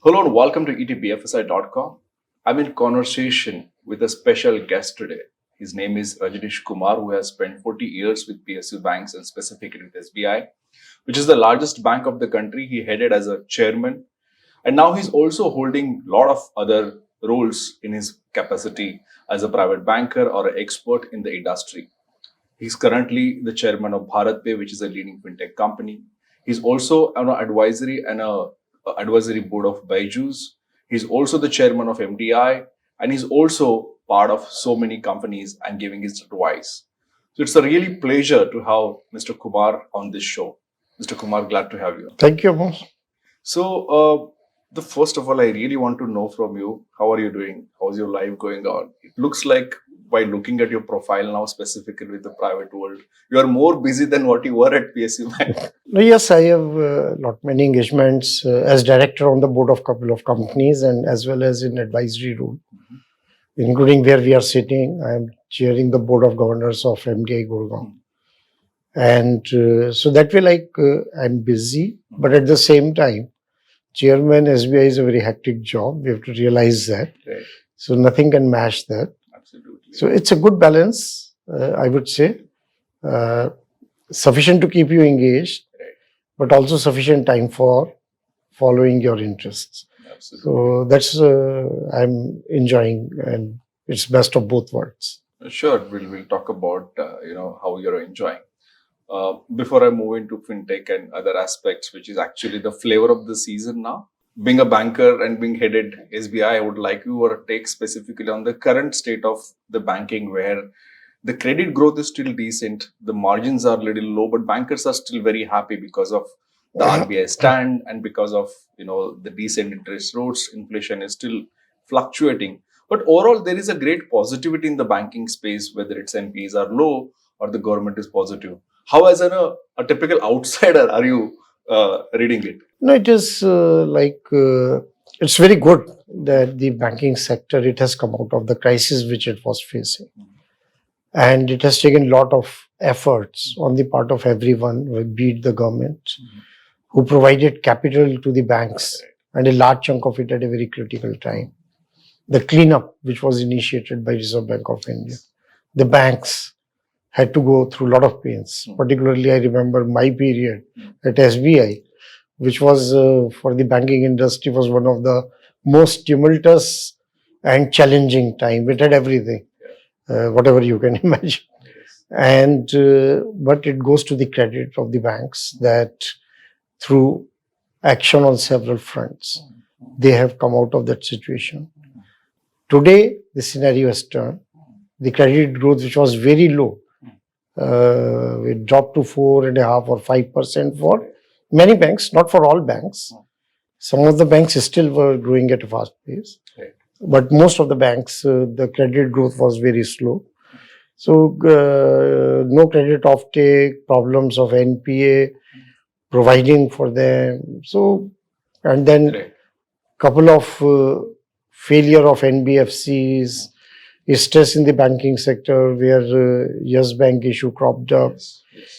Hello and welcome to ETBFSI.com. I'm in conversation with a special guest today. His name is Rajnish Kumar, who has spent 40 years with PSU banks and specifically with SBI, which is the largest bank of the country. He headed as a chairman, and now he's also holding a lot of other roles in his capacity as a private banker or an expert in the industry. He's currently the chairman of BharatPe, which is a leading fintech company. He's also on an advisory and a advisory board of Byju's. He's also the chairman of MDI, and he's also part of so many companies and giving his advice. So it's a really pleasure to have Mr. Kumar on this show. Mr. Kumar, glad to have you. Thank you, boss. So, the first of all, I really want to know from you, how are you doing? How's your life going on? It looks like by looking at your profile now, specifically with the private world, you are more busy than what you were at PSU Bank. No, yes, I have many engagements as director on the board of couple of companies and as well as in advisory role, including where we are sitting. I am chairing the board of governors of MDI Gurgaon. And so that way, I'm busy, but at the same time, chairman SBI is a very hectic job. We have to realize that. Right. So nothing can match that. Absolutely. So it's a good balance, I would say. Sufficient to keep you engaged, Right. but also sufficient time for following your interests. Absolutely. So that's I'm enjoying, and it's best of both worlds. Sure, we'll talk about how you're enjoying. Before I move into fintech and other aspects, which is actually the flavor of the season now. Being a banker and being headed SBI, I would like your take specifically on the current state of the banking, where the credit growth is still decent, the margins are a little low, but bankers are still very happy because of the RBI stand and because of the decent interest rates. Inflation is still fluctuating, but overall there is a great positivity in the banking space, whether it's NPs are low or the government is positive. How, as a typical outsider, are you reading it? No, it is it's very good that the banking sector, it has come out of the crisis which it was facing. And it has taken a lot of efforts on the part of everyone, be it the government, who provided capital to the banks, and a large chunk of it at a very critical time. The cleanup which was initiated by Reserve Bank of India, the banks had to go through a lot of pains. Particularly, I remember my period at SBI, which was for the banking industry, was one of the most tumultuous and challenging time. It had everything, whatever you can imagine. And but it goes to the credit of the banks that through action on several fronts, they have come out of that situation. Today, the scenario has turned. The credit growth, which was very low, it dropped to 4.5% or 5% for many banks, not for all banks. Some of the banks still were growing at a fast pace, but most of the banks, the credit growth was very slow. So no credit offtake, problems of NPA, providing for them. So, and then couple of failure of NBFCs, stress in the banking sector where Yes Bank issue cropped up.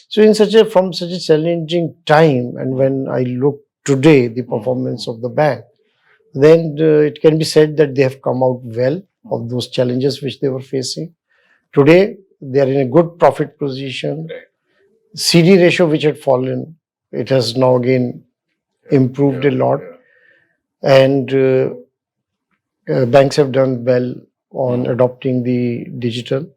So from such a challenging time, and when I look today the performance of the bank, then it can be said that they have come out well of those challenges which they were facing. Today they are in a good profit position. CD ratio, which had fallen, it has now again improved a lot, and banks have done well on adopting the digital.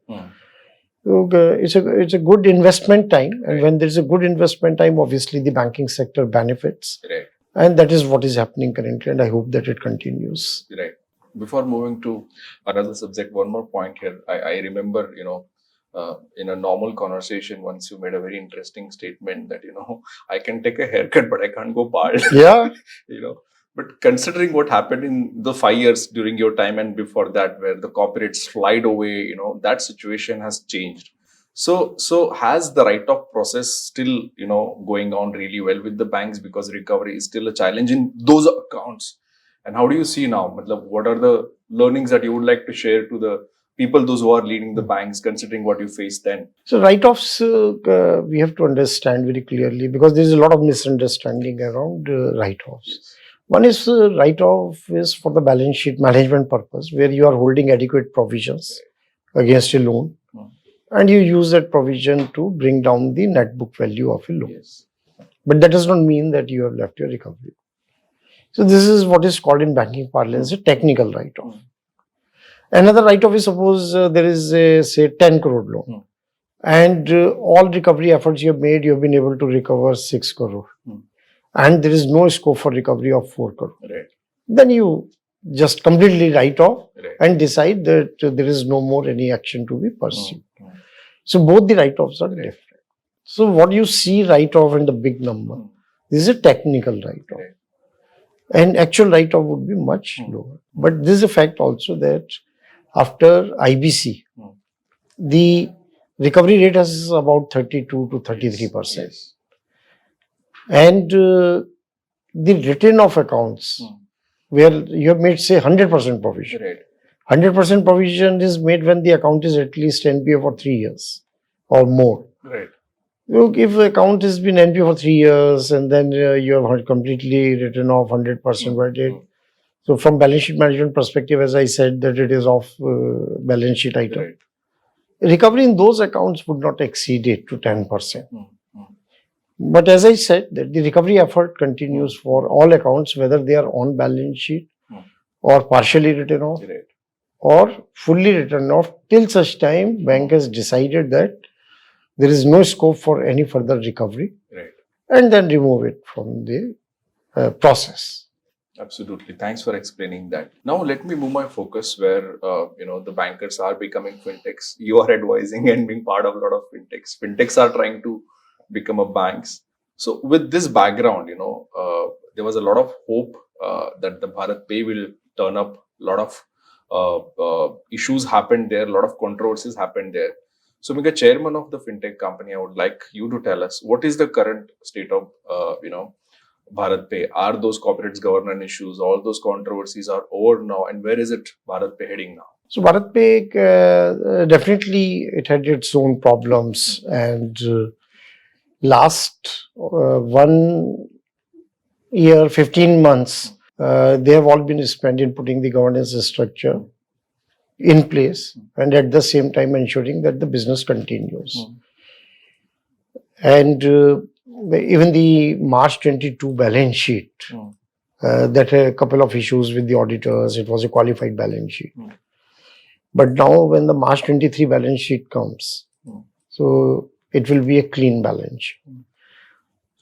So it's a good investment time, and when there's a good investment time, obviously the banking sector benefits, and that is what is happening currently, and I hope that it continues. Right. Before moving to another subject, one more point here. I remember, in a normal conversation, once you made a very interesting statement that I can take a haircut, but I can't go bald. Yeah. But considering what happened in the 5 years during your time and before that, where the corporates slide away, that situation has changed. So has the write-off process still, going on really well with the banks, because recovery is still a challenge in those accounts? And how do you see now? What are the learnings that you would like to share to the people, those who are leading the banks, considering what you faced then? So write-offs, we have to understand very clearly, because there is a lot of misunderstanding around write-offs. One is write-off is for the balance sheet management purpose, where you are holding adequate provisions against a loan, and you use that provision to bring down the net book value of a loan. Yes. But that does not mean that you have left your recovery. So this is what is called in banking parlance a technical write-off. Another write-off is, suppose there is a, say, 10 crore loan, and all recovery efforts you have made, you have been able to recover 6 crore, and there is no scope for recovery of 4 crore. Right. Then you just completely write off Right. and decide that there is no more any action to be pursued. So both the write-offs are different. So what you see write-off in the big number, this is a technical write-off. Right. And actual write-off would be much lower. But this is a fact also that after IBC, the recovery rate is about 32 to 33%. Yes. And the return of accounts, where you have made, say, 100% provision. Right. 100% provision is made when the account is at least NPA for 3 years or more. Right. Look, if the account has been NPA for 3 years and then you have completely written off 100% by date. So from balance sheet management perspective, as I said, that it is off balance sheet item. Right. Recovery in those accounts would not exceed 8 to 10%. But as I said, that the recovery effort continues for all accounts, whether they are on balance sheet or partially written off Right. or fully written off, till such time bank has decided that there is no scope for any further recovery, Right. and then remove it from the process. Absolutely. Thanks for explaining that. Now let me move my focus where the bankers are becoming fintechs. You are advising and being part of a lot of fintechs. Fintechs are trying to become a banks. So with this background, there was a lot of hope that the BharatPe will turn up. A lot of issues happened there. A lot of controversies happened there. So, being a chairman of the fintech company, I would like you to tell us what is the current state of BharatPe. Are those corporate governance issues, all those controversies are over now, and where is it BharatPe heading now? So BharatPe, definitely it had its own problems, and last 1 year, 15 months, they have all been spent in putting the governance structure in place and at the same time ensuring that the business continues. And even the March 22 balance sheet, that had a couple of issues with the auditors, it was a qualified balance sheet. But now when the March 23 balance sheet comes, so it will be a clean balance sheet.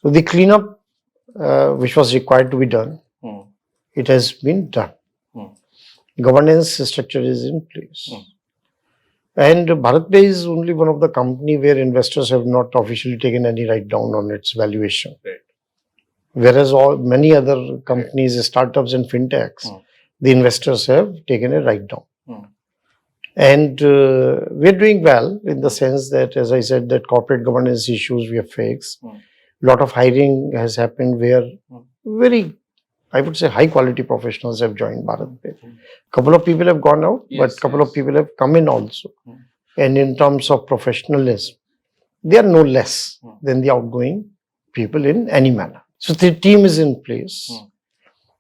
So the cleanup which was required to be done, it has been done. Governance structure is in place. And BharatPe is only one of the company where investors have not officially taken any write down on its valuation. Right. Whereas many other companies, startups and fintechs, the investors have taken a write down. And we're doing well in the sense that, as I said, that corporate governance issues we have fixed. A lot of hiring has happened where very, I would say, high quality professionals have joined BharatPe. Couple of people have gone out, but couple of people have come in also. And in terms of professionalism, they are no less than the outgoing people in any manner. So the team is in place.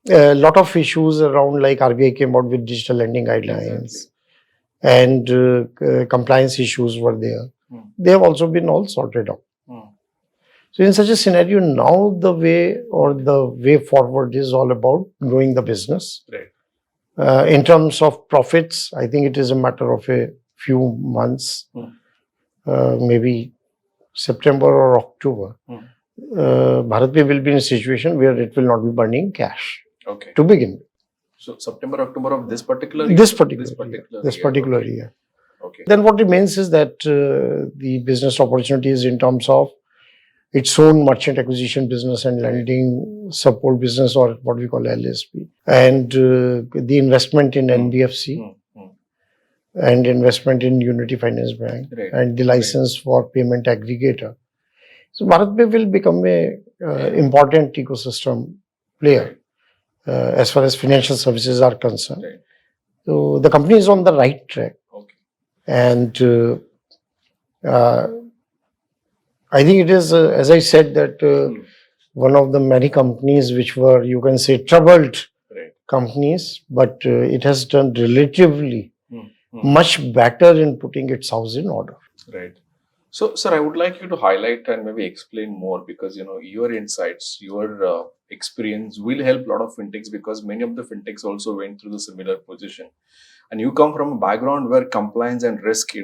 A lot of issues around, like RBI came out with digital lending guidelines, and compliance issues were there. They have also been all sorted out. So in such a scenario, now the way forward is all about growing the business. Right. In terms of profits, I think it is a matter of a few months, maybe September or October. BharatPe will be in a situation where it will not be burning cash to begin with. So September, October of this particular year? This particular year. Okay. Then what remains is that the business opportunities in terms of its own merchant acquisition business and lending support business, or what we call LSP, and the investment in NBFC and investment in Unity Finance Bank, and the license for payment aggregator. So BharatPe will become a important ecosystem player as far as financial services are concerned. So the company is on the right track. And I think it is, as I said, that one of the many companies which were, you can say, troubled Right. companies, but it has done relatively Mm. much better in putting its house in order. Right. So, sir, I would like you to highlight and maybe explain more because your insights, your experience will help a lot of fintechs because many of the fintechs also went through the similar position. And you come from a background where compliance and risk,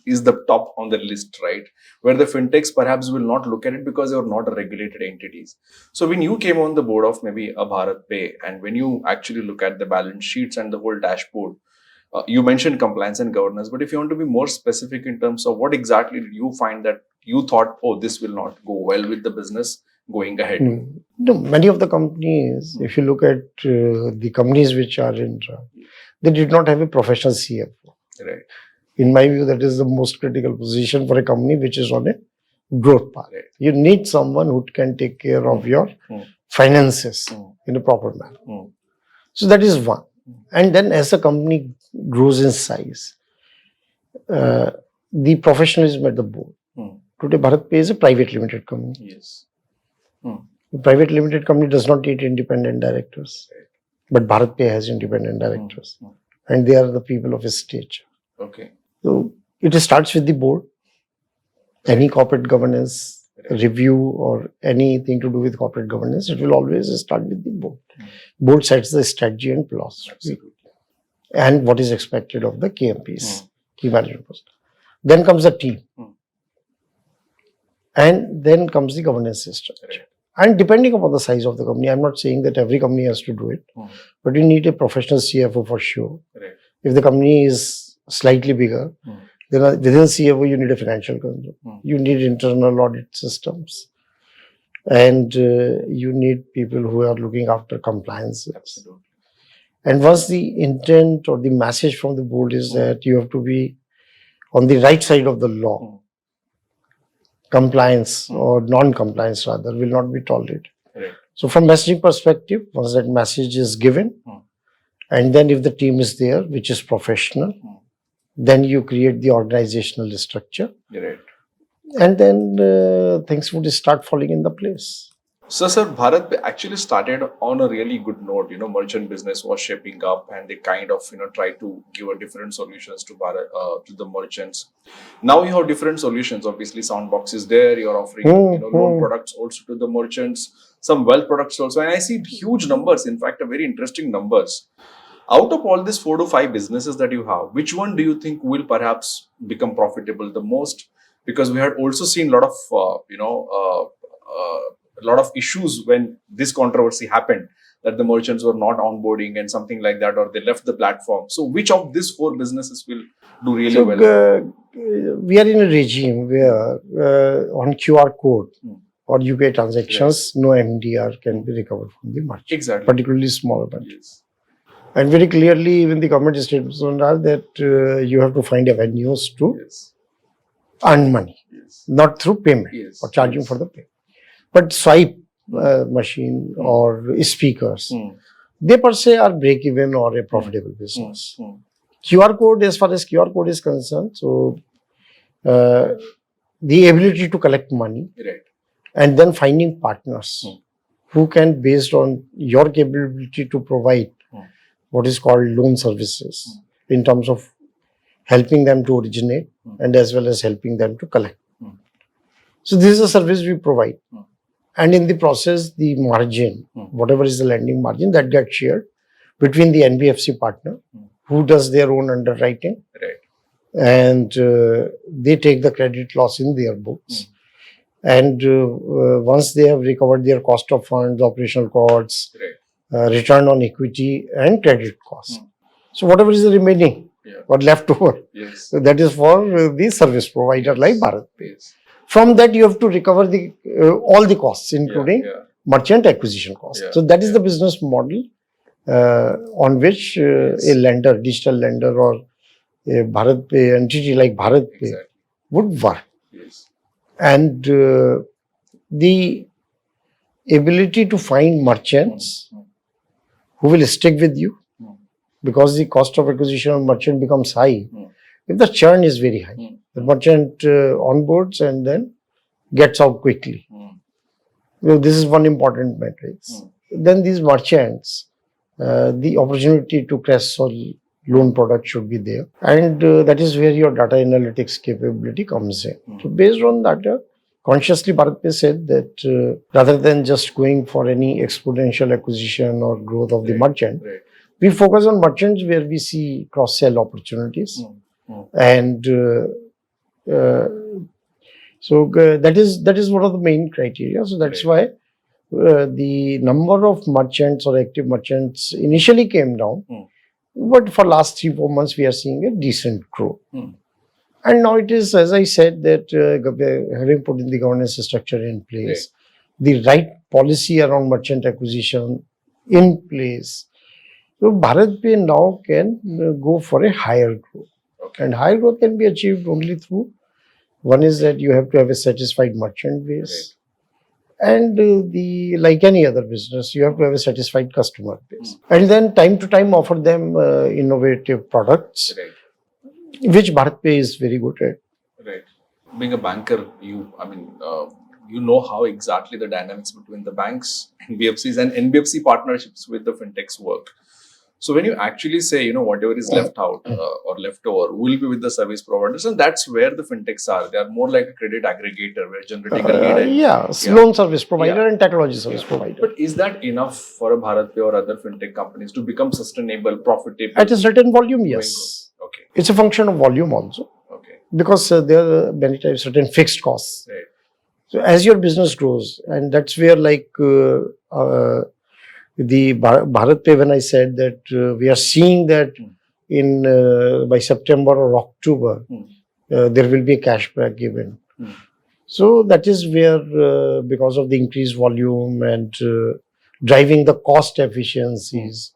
is the top on the list, right? Where the fintechs perhaps will not look at it because they are not regulated entities. So when you came on the board of maybe a BharatPe, and when you actually look at the balance sheets and the whole dashboard, you mentioned compliance and governance, but if you want to be more specific in terms of what exactly did you find that you thought, oh, this will not go well with the business going ahead? No, many of the companies, if you look at the companies which are in, they did not have a professional CFO. Right. In my view, that is the most critical position for a company which is on a growth path. Right. You need someone who can take care of your finances in a proper manner. So that is one. And then as a company grows in size, the professionalism at the board. Today, BharatPe is a private limited company. Yes. A private limited company does not need independent directors, but BharatPe has independent directors, and they are the people of a stature. Okay. So it starts with the board. Any corporate governance review or anything to do with corporate governance, it will always start with the board. Board sets the strategy and philosophy and what is expected of the KMPs, key management person. Then comes the team, and then comes the governance system. And depending upon the size of the company, I'm not saying that every company has to do it, but you need a professional CFO for sure. Right. If the company is slightly bigger, then within CFO, you need a financial control. You need internal audit systems. And you need people who are looking after compliance. Absolutely. And once the intent or the message from the board is that you have to be on the right side of the law, compliance or non-compliance rather will not be tolerated. Right. So from messaging perspective, once that message is given, and then if the team is there, which is professional, then you create the organizational structure. Right. And then things would start falling in the place. So, sir, Bharat actually started on a really good note. Merchant business was shaping up, and they kind of, tried to give a different solutions to to the merchants. Now you have different solutions. Obviously, Soundbox is there. You're offering, loan products also to the merchants, some wealth products also, and I see huge numbers. In fact, a very interesting numbers. Out of all these 4 to 5 businesses that you have, which one do you think will perhaps become profitable the most? Because we had also seen a lot of, a lot of issues when this controversy happened, that the merchants were not onboarding and something like that, or they left the platform. So which of these 4 businesses will do really well? We are in a regime where on QR code or UPI transactions, no MDR can be recovered from the merchant, Exactly. particularly smaller merchants. Yes. And very clearly, even the government statements are that you have to find avenues to earn money, not through payment or charging for the payment. But swipe machine or speakers, they per se are break even or a profitable business. QR code, as far as QR code is concerned, so the ability to collect money and then finding partners who can, based on your capability to provide what is called loan services in terms of helping them to originate and as well as helping them to collect. So this is a service we provide. And in the process, the margin, whatever is the lending margin, that gets shared between the NBFC partner who does their own underwriting. And they take the credit loss in their books. And once they have recovered their cost of funds, operational costs, return on equity and credit costs. So whatever is the remaining or left over, so that is for the service provider like BharatPe. From that, you have to recover the all the costs, including merchant acquisition costs. So that is the business model on which a lender, digital lender, or a BharatPe entity like BharatPe would work. And the ability to find merchants who will stick with you, because the cost of acquisition of merchant becomes high. If the churn is very high, the merchant onboards and then gets out quickly. This is one important matrix. Then these merchants, the opportunity to cross-sell loan product should be there, and that is where your data analytics capability comes in. So based on that, consciously BharatPe said that rather than just going for any exponential acquisition or growth of the merchant, we focus on merchants where we see cross-sell opportunities, and that is one of the main criteria. So that's why the number of merchants or active merchants initially came down, but for last 3-4 months we are seeing a decent growth. And now it is, as I said, that having put in the governance structure in place, the right policy around merchant acquisition in place, so BharatPe now can go for a higher growth. And higher growth can be achieved only through, one is that you have to have a satisfied merchant base. And like any other business, you have to have a satisfied customer base. And then time to time offer them innovative products, which BharatPe is very good at. Right. Being a banker, you know how exactly the dynamics between the banks, NBFCs and NBFC partnerships with the fintechs work. So when you actually say, whatever is left out or left over will be with the service providers, and that's where the fintechs are. They are more like a credit aggregator. We're generating a lead. Loan service provider and technology service provider. But is that enough for a BharatPe or other fintech companies to become sustainable, profitable? At a certain volume, yes. Okay. It's a function of volume also. Okay. Because there are many times certain fixed costs. Right. So as your business grows, and that's where the BharatPe, when I said that we are seeing that in by September or October, there will be a cashback given. So that is where, because of the increased volume and driving the cost efficiencies,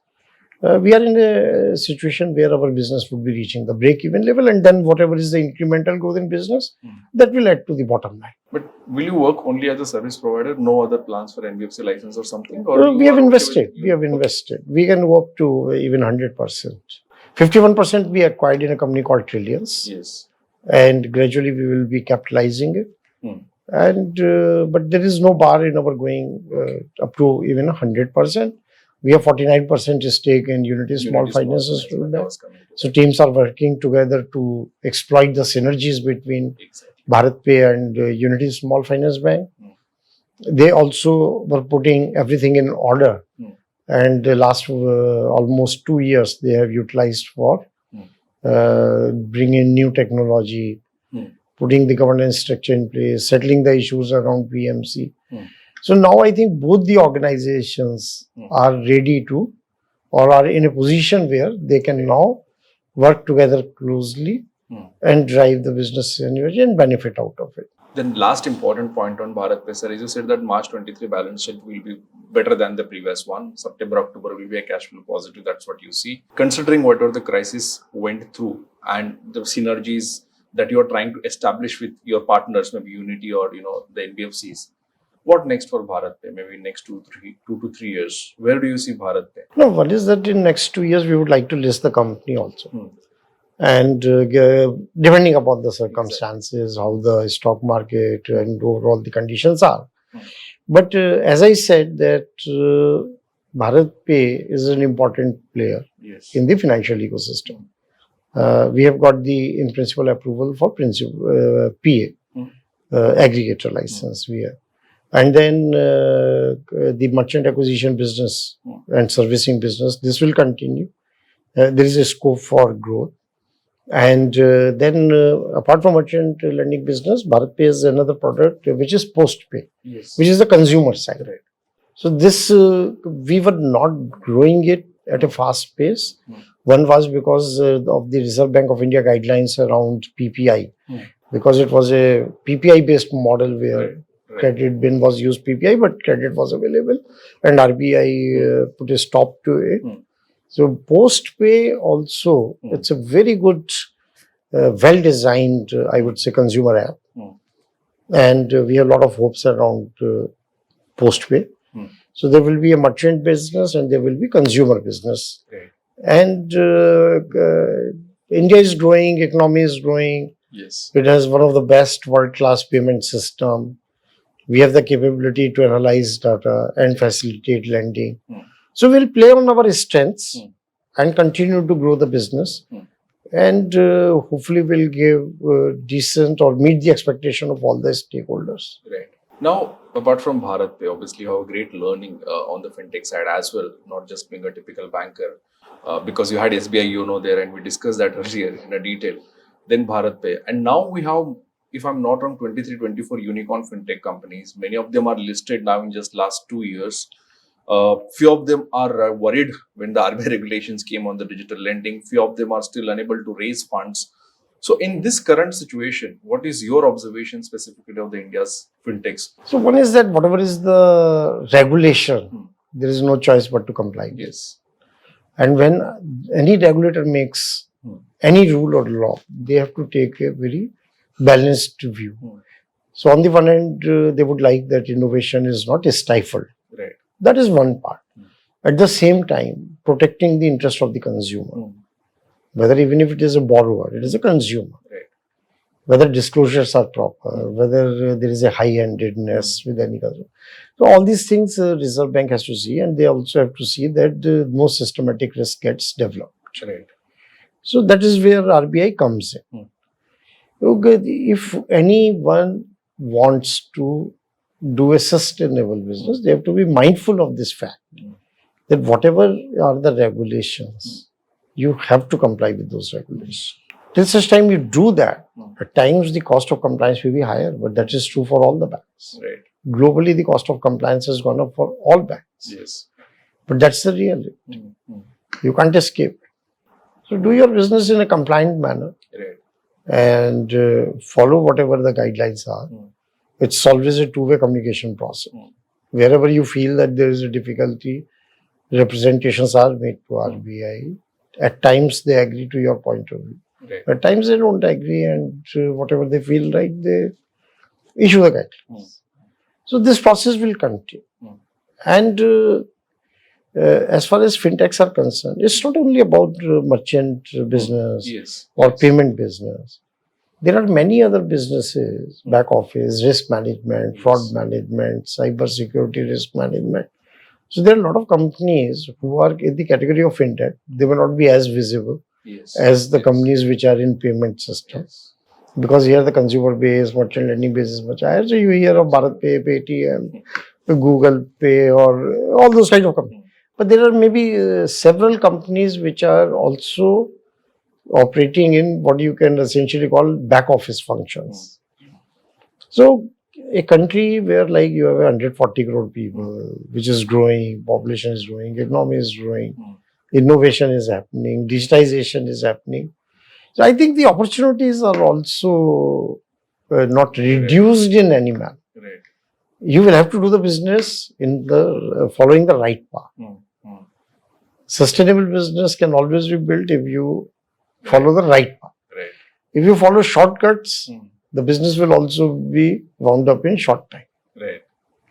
we are in a situation where our business would be reaching the break-even level, and then whatever is the incremental growth in business, that will add to the bottom line. But will you work only as a service provider? No other plans for NBFC license or something? Or we have invested. We have invested. We can go up to even 100%. 51% we acquired in a company called Trillions. Yes. And gradually we will be capitalizing it. And but there is no bar in our going up to even 100%. We have 49% stake in Unity Small Finance Bank. So teams are working together to exploit the synergies between BharatPe and Unity Small Finance Bank. They also were putting everything in order. And the last almost 2 years they have utilized for bringing new technology, putting the governance structure in place, settling the issues around PMC. So now I think both the organizations are ready to, or are in a position where they can now work together closely and drive the business synergy and benefit out of it. Then last important point on BharatPe, sir, is you said that March 23 balance sheet will be better than the previous one. September, October will be a cash flow positive. That's what you see. Considering whatever the crisis went through and the synergies that you are trying to establish with your partners, maybe Unity or the NBFCs, what next for BharatPe? Maybe next 2 to 3 years. Where do you see BharatPe? No, what is that in next 2 years we would like to list the company also. And depending upon the circumstances, how the stock market and overall the conditions are. But as I said that BharatPe is an important player in the financial ecosystem. We have got the in principle approval for PA, aggregator license we have. And then the merchant acquisition business and servicing business, this will continue. There is a scope for growth. And then apart from merchant lending business, BharatPe is another product which is postpay, which is the consumer side. So this, we were not growing it at a fast pace. One was because of the Reserve Bank of India guidelines around PPI, because it was a PPI based model where credit bin was used PPI, but credit was available, and RBI put a stop to it. So postpay also, it's a very good, well-designed, I would say, consumer app. And we have a lot of hopes around postpay. So there will be a merchant business and there will be consumer business. And India is growing, economy is growing. It has one of the best world-class payment system. We have the capability to analyze data and facilitate lending. Hmm. So we'll play on our strengths Hmm. and continue to grow the business. Hmm. And hopefully we'll give decent or meet the expectation of all the stakeholders. Right. Now, apart from BharatPe, obviously you have a great learning on the fintech side as well, not just being a typical banker, because you had SBI, there, and we discussed that earlier in a detail. Then BharatPe, and now we have, if I'm not wrong, 23, 24 unicorn fintech companies. Many of them are listed now in just last 2 years. Few of them are worried when the RBI regulations came on the digital lending. Few of them are still unable to raise funds. So, in this current situation, what is your observation specifically of the India's fintechs? So one is that whatever is the regulation, Hmm. there is no choice but to comply. Yes. And when any regulator makes Hmm. any rule or law, they have to take a very balanced view. Hmm. So on the one hand, they would like that innovation is not stifled. Right. That is one part. Hmm. At the same time, protecting the interest of the consumer, Hmm. whether even if it is a borrower, it is a consumer. Right. Whether disclosures are proper, whether there is a high-handedness with any consumer. So all these things Reserve Bank has to see, and they also have to see that no systematic risk gets developed. Right. So that is where RBI comes in. Okay, if anyone wants to do a sustainable business, they have to be mindful of this fact that whatever are the regulations, you have to comply with those regulations. Till such time you do that, at times the cost of compliance will be higher, but that is true for all the banks. Right. Globally, the cost of compliance has gone up for all banks. Yes. But that's the reality. Hmm. You can't escape. So do your business in a compliant manner Right. and follow whatever the guidelines are. It's always a two-way communication process. Wherever you feel that there is a difficulty, representations are made to RBI. At times they agree to your point of view. Right. At times they don't agree, and whatever they feel right, they issue the guidelines. So this process will continue. And as far as fintechs are concerned, it's not only about merchant business Yes. or Yes. payment business. There are many other businesses, back office, risk management, fraud management, cyber security risk management. So there are a lot of companies who are in the category of fintech. They may not be as visible Yes. as the Yes. companies which are in payment systems. Yes. Because here the consumer base, merchant lending base is much higher. So you hear of BharatPe, Paytm, Google Pay, or all those kind of companies. But there are maybe several companies which are also operating in what you can essentially call back office functions. So a country where like you have 140 crore people, which is growing, population is growing, economy is growing, innovation is happening, digitization is happening. So I think the opportunities are also not reduced in any manner. Right. You will have to do the business in the following the right path. Sustainable business can always be built if you follow the right path. Right. If you follow shortcuts, the business will also be wound up in short time. Right.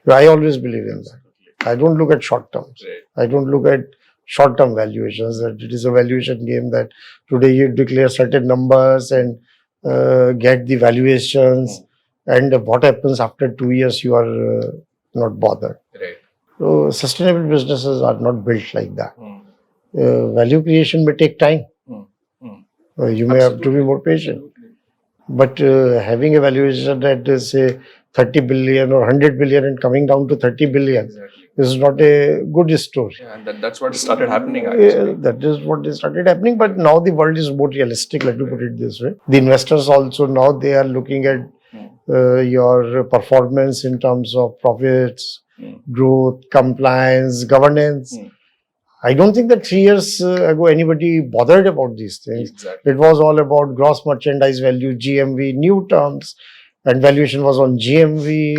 I always believe in that. I don't look at short terms. Right. I don't look at short-term valuations, that it is a valuation game that today you declare certain numbers and get the valuations, and what happens after 2 years you are not bothered. Right. So sustainable businesses are not built like that. Value creation may take time. You may have to be more patient. But having a valuation that is say 30 billion or 100 billion and coming down to 30 billion is not a good story. Yeah, and that's what started happening actually. That is what started happening. But now the world is more realistic, let me put it this way. The investors also now they are looking at your performance in terms of profits, growth, compliance, governance. I don't think that 3 years ago anybody bothered about these things. Exactly. It was all about gross merchandise value, GMV, new terms, and valuation was on GMV,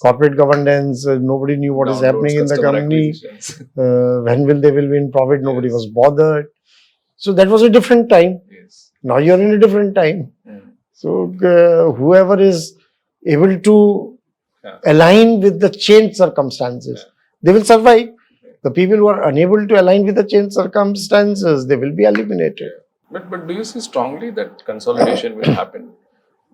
corporate governance. Nobody knew what is happening in the company. When will they will be in profit? Nobody was bothered. So that was a different time. Yes. Now you are in a different time. So whoever is able to align with the changed circumstances, they will survive. The people who are unable to align with the changed circumstances, they will be eliminated. But do you see strongly that consolidation will happen?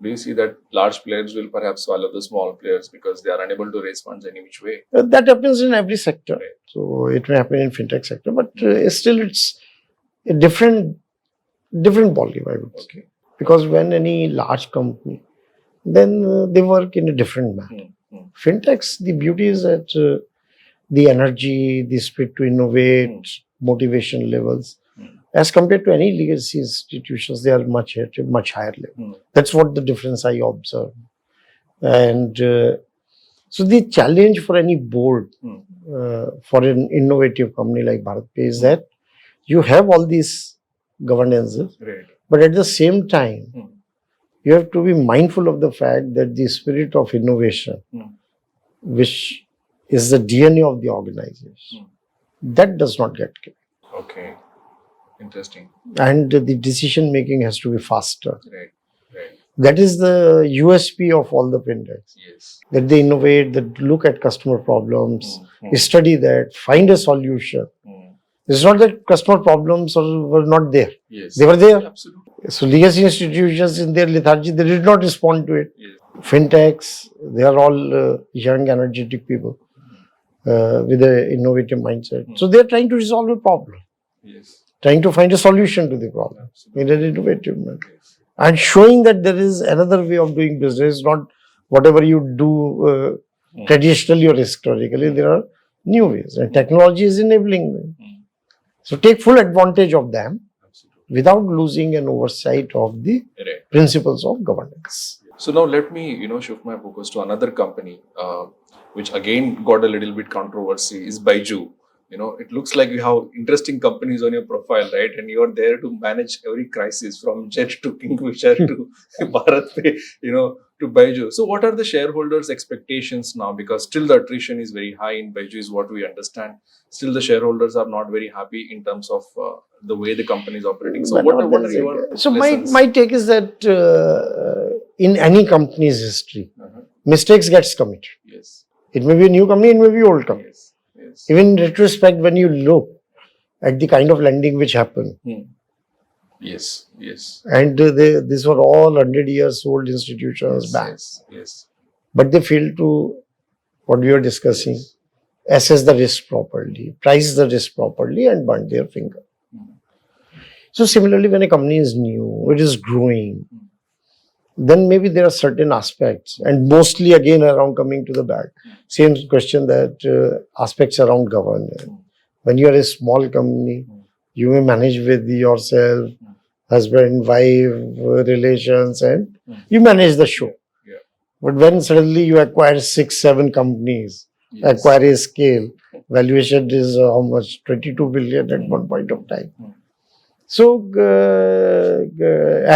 Do you see that large players will perhaps swallow the small players because they are unable to raise funds any which way? That happens in every sector. Right. So it may happen in fintech sector, but still it's a different ballgame, I would say. Okay. Because when any large company, then they work in a different manner. Fintechs, the beauty is that the energy, the spirit to innovate, motivation levels, as compared to any legacy institutions, they are much at a much higher level. That's what the difference I observe. And so the challenge for any board, for an innovative company like BharatPe is that you have all these governances, Right. but at the same time, you have to be mindful of the fact that the spirit of innovation, which is the DNA of the organization, that does not get killed. Okay. Interesting. And the decision making has to be faster. Right. Right. That is the USP of all the fintechs. Yes. That they innovate, that look at customer problems, study that, find a solution. It's not that customer problems were not there. Yes. They were there. Absolutely. So legacy institutions in their lethargy, they did not respond to it. Yes. Fintechs, they are all young, energetic people with an innovative mindset. So they are trying to resolve a problem, Yes. trying to find a solution to the problem Absolutely. in an innovative manner. Yes. And showing that there is another way of doing business, not whatever you do traditionally or historically. There are new ways, and technology is enabling them. So take full advantage of them Absolutely. without losing an oversight of the Right. principles of governance. So now let me, shift my focus to another company, which again got a little bit controversy, is Byju. It looks like you have interesting companies on your profile, right? And you are there to manage every crisis from Jet to Kingfisher to BharatPe, to Byju. So what are the shareholders' expectations now? Because still the attrition is very high in Byju is what we understand. Still the shareholders are not very happy in terms of the way the company is operating. So what are your So lessons? my take is that in any company's history, mistakes gets committed. Yes. It may be a new company, it may be old company. Yes. Yes. Even in retrospect, when you look at the kind of lending which happened, Yes. Yes. and these were all 100 years old institutions, banks, Yes. but they failed to, what we were discussing, assess the risk properly, price the risk properly, and burn their finger. So similarly, when a company is new, it is growing, then maybe there are certain aspects, and mostly again around coming to the back, same question that aspects around governance. When you are a small company, you may manage with yourself, husband, wife, relations, and you manage the show. Yeah. But when suddenly you acquire 6, 7 companies, Yes. acquire a scale, valuation is how much? 22 billion at one point of time. So,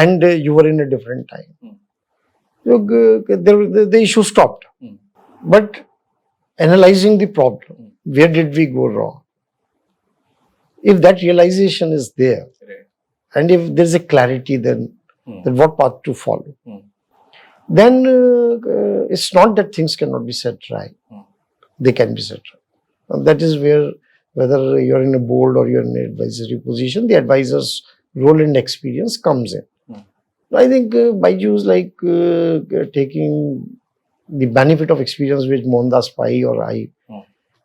and you were in a different time. So, the issue stopped. But analyzing the problem, where did we go wrong? If that realization is there, Right. and if there's a clarity, then what path to follow, then it's not that things cannot be set right. They can be set right. And that is where, whether you're in a board or you're in an advisory position, the advisor's role and experience comes in. I think Byju is like taking the benefit of experience which Mohandas Pai or I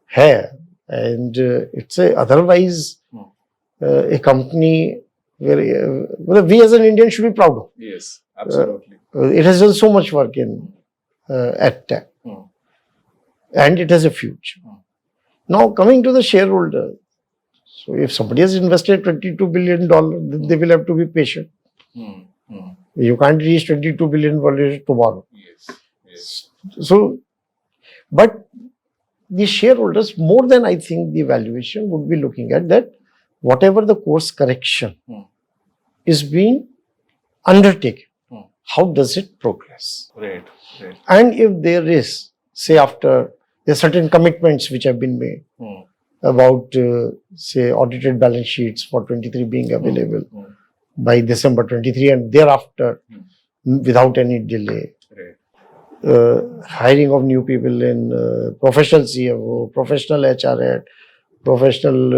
have. And it's otherwise a company where we as an Indian should be proud of. Yes. Absolutely. It has done so much work in tech, and it has a future. Now coming to the shareholder, so if somebody has invested $22 billion, then they will have to be patient. You can't reach $22 billion tomorrow. Yes. Yes. So, but the shareholders, more than I think the valuation, would be looking at that whatever the course correction is being undertaken, how does it progress? Right. Right. And if there is, say, after there are certain commitments which have been made about, say, audited balance sheets for 23 being available by December 23 and thereafter without any delay. Right. Hiring of new people in professional CFO, professional HR head, professional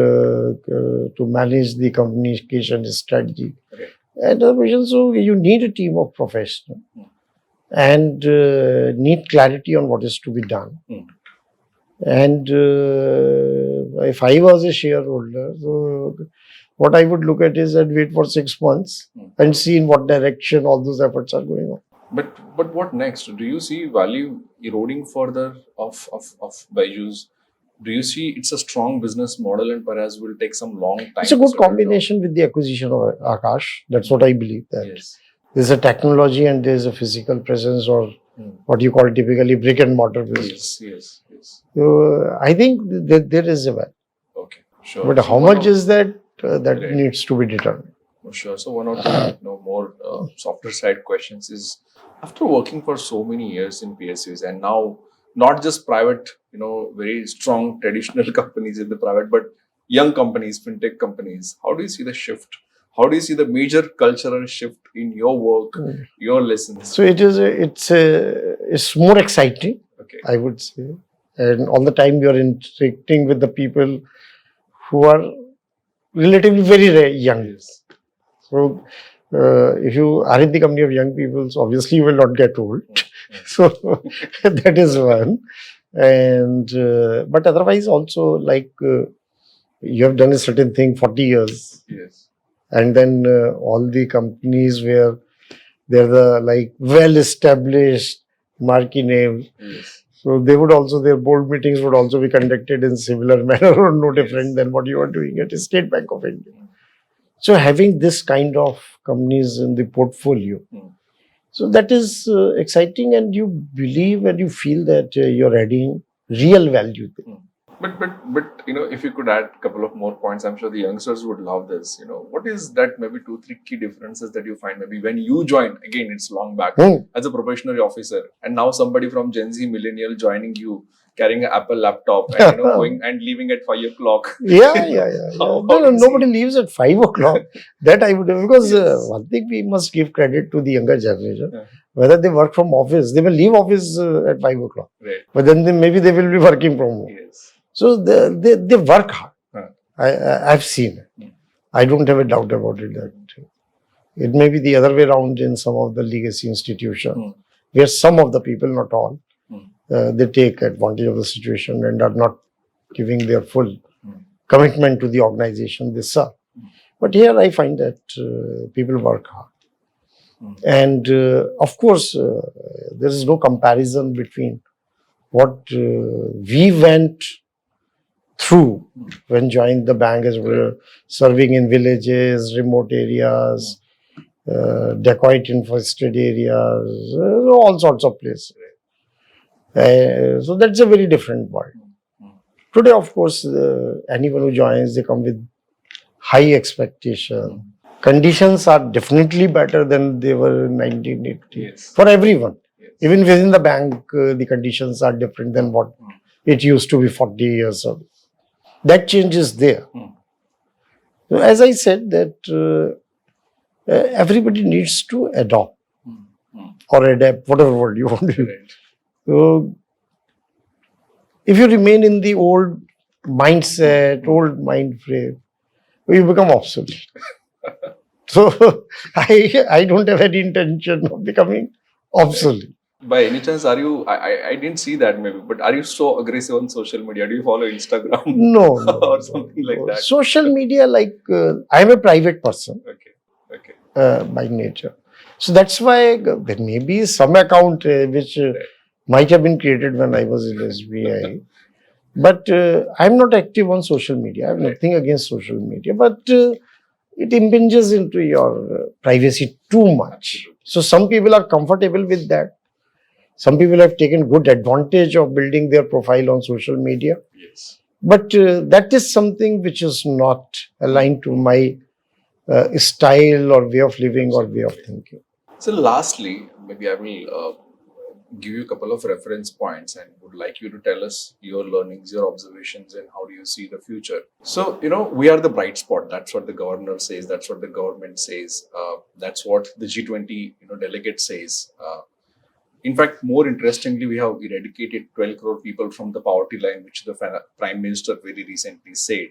to manage the communication strategy. Right. And so you need a team of professionals and need clarity on what is to be done. And if I was a shareholder, so what I would look at is I'd wait for 6 months and see in what direction all those efforts are going on. But what next? Do you see value eroding further of Byju's? Do you see it's a strong business model and perhaps will take some long time? It's a to good settle down? combination with the acquisition of Akash. That's what I believe, that Yes. there's a technology and there's a physical presence, or what you call typically brick and mortar business. Yes. So I think that there is a value. Okay, sure. But So how one much of- is that? That Right. needs to be determined. Oh, sure. So one or two more softer side questions is, after working for so many years in PSUs and now not just private, very strong traditional companies in the private, but young companies, fintech companies, how do you see the shift? How do you see the major cultural shift in your work, your lessons? So it's more exciting, Okay. I would say, and all the time you are interacting with the people who are relatively very young. Yes. So if you are in the company of young people, so obviously you will not get old. So that is one. And but otherwise also, like you have done a certain thing 40 years, Yes. and then all the companies where they're the like well established marquee names, Yes. so they would also, their board meetings would also be conducted in similar manner or no different than what you are doing at State Bank of India. So having this kind of companies in the portfolio, so that is exciting, and you believe and you feel that you're adding real value there. But if you could add a couple of more points, I'm sure the youngsters would love this. What is that maybe 2-3 key differences that you find maybe when you join, again, it's long back as a probationary officer, and now somebody from Gen Z millennial joining you, carrying an Apple laptop and going and leaving at 5 o'clock. Yeah. How No, do you nobody leaves at 5 o'clock. That I would, because Yes. one thing we must give credit to the younger generation. Yeah. Whether they work from office, they will leave office at 5 o'clock. Right. But then maybe they will be working from home. Yes. So they work hard. Huh. I've seen it. I don't have a doubt about it. That it may be the other way around in some of the legacy institutions, where some of the people, not all, they take advantage of the situation and are not giving their full commitment to the organization they serve. But here I find that people work hard. And of course, there is no comparison between what we went through when joined the bank, as we were serving in villages, remote areas, dacoit infested areas, all sorts of places. So that's a very different world. Today, of course, anyone who joins, they come with high expectation. Conditions are definitely better than they were in 1980 Yes. for everyone. Yes. Even within the bank, the conditions are different than what it used to be 40 years ago. That change is there. So as I said, that everybody needs to adopt or adapt, whatever word you want to use. So if you remain in the old mindset, old mind frame, you become obsolete. So I don't have any intention of becoming obsolete. By any chance, are you? I didn't see that maybe, but are you so aggressive on social media? Do you follow Instagram? No, or something like that? Social media, like I'm a private person. Okay. By nature. So that's why there may be some account which might have been created when I was in SBI. But I'm not active on social media. I have nothing against social media. But it impinges into your privacy too much. So some people are comfortable with that. Some people have taken good advantage of building their profile on social media. Yes. But that is something which is not aligned to my style or way of living or way of thinking. So lastly, maybe I will give you a couple of reference points and would like you to tell us your learnings, your observations, and how do you see the future. So, we are the bright spot. That's what the governor says. That's what the government says. That's what the G20 delegate says. In fact, more interestingly, we have eradicated 12 crore people from the poverty line, which the Prime Minister very recently said.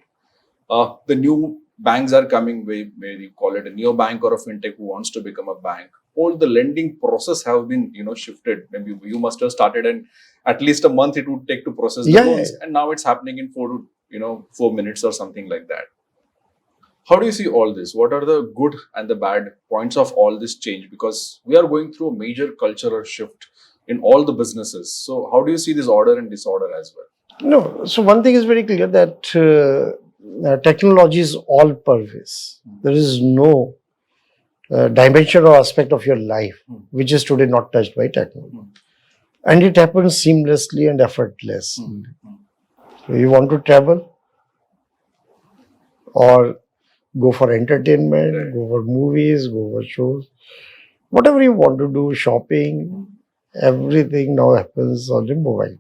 The new banks are coming, where you call it a neobank or a fintech who wants to become a bank. all the lending process have been, shifted. Maybe you must have started and at least a month it would take to process the Yeah, loans, and now it's happening in 4 minutes or something like that. How do you see all this? What are the good and the bad points of all this change? Because we are going through a major cultural shift in all the businesses. So how do you see this order and disorder as well? no. So one thing is very clear that technology is all pervasive. There is no dimension or aspect of your life which is today not touched by technology, and it happens seamlessly and effortlessly. So you want to travel or go for entertainment, go for movies, go for shows, whatever you want to do, shopping, everything now happens on the mobile.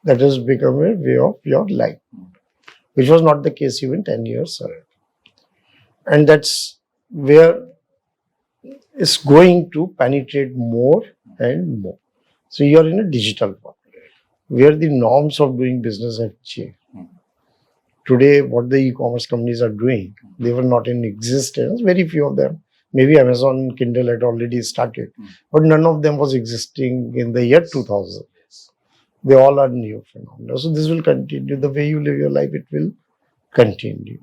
That has become a way of your life, which was not the case even 10 years ago. And that's where it's going to penetrate more and more. So you're in a digital world where the norms of doing business have changed. Today, what the e-commerce companies are doing, they were not in existence, very few of them. Maybe Amazon Kindle had already started, but none of them was existing in the year 2000. They all are new phenomena. So this will continue. The way you live your life, it will continue.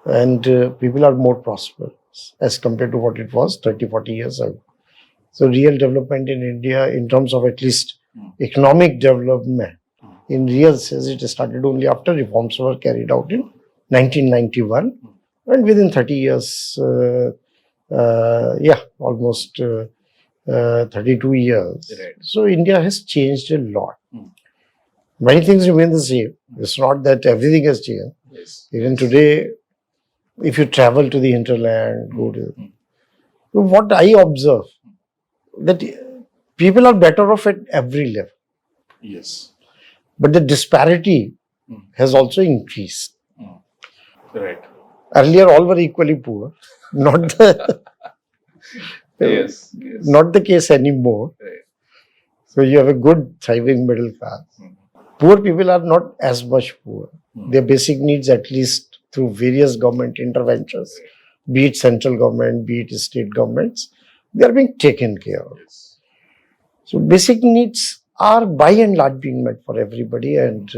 And people are more prosperous as compared to what it was 30, 40 years ago. So real development in India, in terms of at least economic development, in real sense, it started only after reforms were carried out in 1991. And within 30 years, almost 32 years. Right. So India has changed a lot. Many things remain the same. It's not that everything has changed. Yes. Even today, if you travel to the hinterland, go to what I observe, that people are better off at every level. Yes. But the disparity has also increased. Right. Earlier, all were equally poor. Not the Yes. not the case anymore. Right. So you have a good thriving middle class. Poor people are not as much poor. Their basic needs, at least through various government interventions, be it central government, be it state governments, they are being taken care of. Yes. So basic needs are by and large being met for everybody. And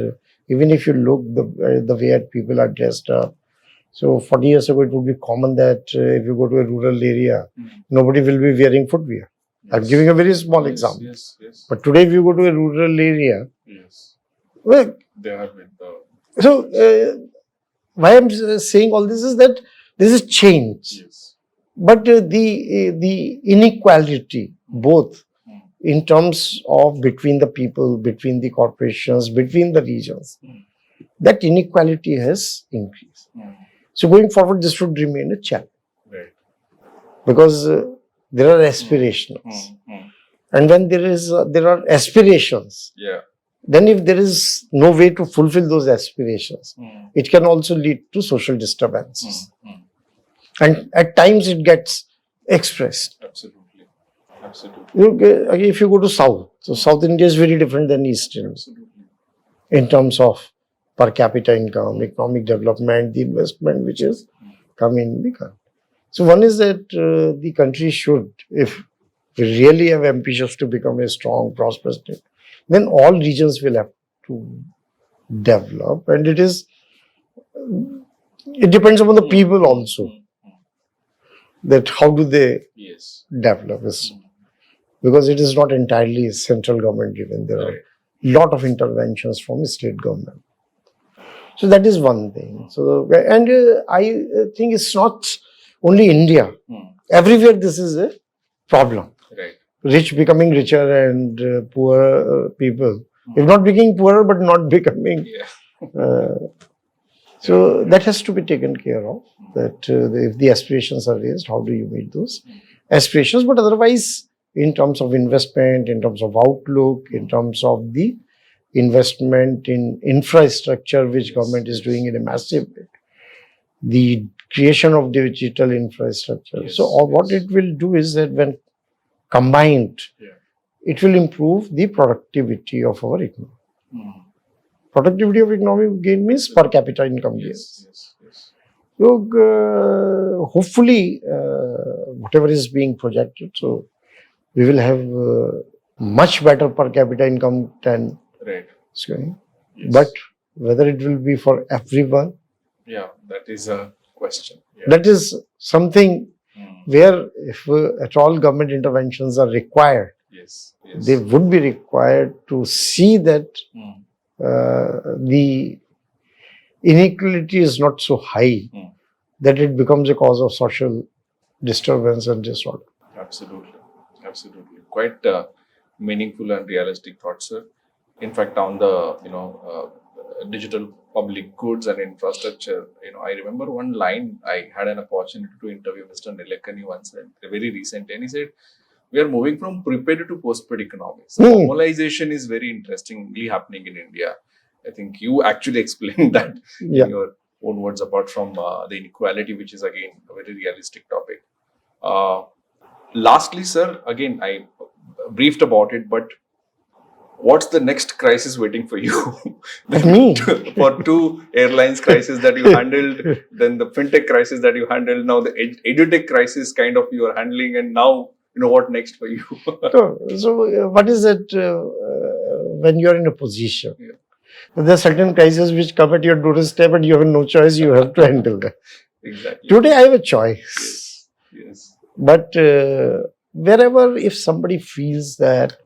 even if you look the way people are dressed up, so 40 years ago, it would be common that if you go to a rural area, nobody will be wearing footwear. Yes. I'm giving a very small example. Yes. But today, if you go to a rural area, well, they are with the. So why I'm saying all this is that this is change. Yes. But the inequality, both in terms of between the people, between the corporations, between the regions, that inequality has increased. So going forward, this would remain a challenge. Right. Because there are aspirations. And when there are aspirations, then if there is no way to fulfill those aspirations, it can also lead to social disturbances. And at times it gets expressed. Absolutely. If you go to South, so South India is very different than East India. In terms of per capita income, economic development, the investment which is coming in the country. So one is that the country should, if we really have ambitions to become a strong, prosperous state, then all regions will have to develop, and it depends upon the people also, that how do they develop this, because it is not entirely central government driven. There are a lot of interventions from state government. So that is one thing. So, and I think it's not only India. Everywhere this is a problem. Right. Rich becoming richer and poor people, if not becoming poorer, but not becoming. So that has to be taken care of. That if the aspirations are raised, how do you meet those aspirations? But otherwise, in terms of investment, in terms of outlook, in terms of the investment in infrastructure, which government is doing in a massive way, the creation of digital infrastructure. So what it will do is that when combined, it will improve the productivity of our economy. Productivity of economic gain means per capita income gains. Look, hopefully, whatever is being projected, so we will have much better per capita income than Right. Sweden. Yes. But whether it will be for everyone, yeah, that is a question. Yeah. that is something where if at all government interventions are required, Yes. Yes. they would be required to see that the inequality is not so high that it becomes a cause of social disturbance and disorder. Absolutely. Absolutely. Quite meaningful and realistic thoughts, sir. In fact, on the digital public goods and infrastructure, I remember one line. I had an opportunity to interview Mr. Nilekani once, very recently, and he said, "We are moving from prepaid to postpaid economics." So formalization is very interestingly happening in India. I think you actually explained that in your own words, apart from the inequality, which is again a very realistic topic. Lastly, sir, again, I briefed about it, but what's the next crisis waiting for you? Me? For two airlines crisis that you handled, then the fintech crisis that you handled, now the edutech crisis kind of you are handling, and now what next for you? So what is it when you are in a position? There are certain crises which come at your doorstep and you have no choice, you have to handle them. Exactly. Today I have a choice. Yes. But wherever, if somebody feels that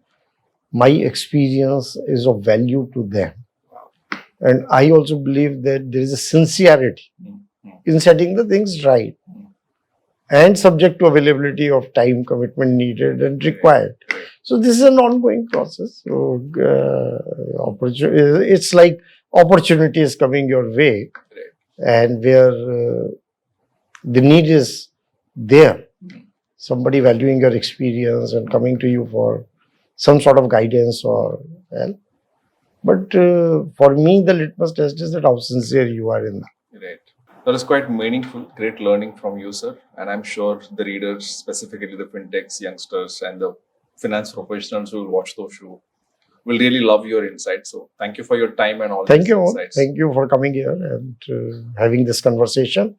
my experience is of value to them, and I also believe that there is a sincerity in setting the things right, and subject to availability of time, commitment needed and required. So this is an ongoing process. So it's like opportunity is coming your way, and where the need is there, somebody valuing your experience and coming to you for some sort of guidance or help. But for me, the litmus test is that how sincere you are in that. Right. That is quite meaningful. Great learning from you, sir. And I'm sure the readers, specifically the fintechs, youngsters, and the finance professionals who will watch those shows will really love your insights. So thank you for your time and all these insights. Thank you for coming here and having this conversation.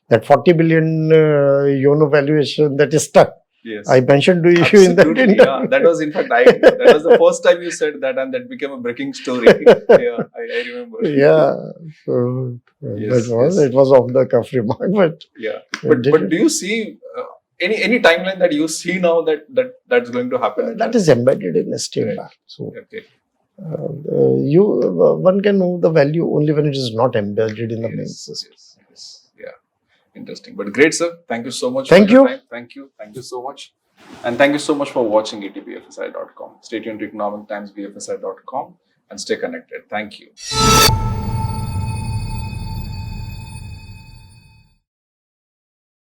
That 40 billion YONO valuation that is stuck. Yes. I mentioned to you in that interview. Yeah, that was in fact, that was the first time you said that, and that became a breaking story. Yeah, I remember. Yeah, so it was off the cuff remark, but yeah. But do you see any timeline that you see now that's going to happen? That is embedded in the state bank. So okay. One can know the value only when it is not embedded in the main system. Yes. Yeah. Interesting. But great, sir. Thank you so much for your time. Thank you. Thank you so much. And thank you so much for watching ETBFSI.com. Stay tuned to economictimesbfsi.com and stay connected. Thank you.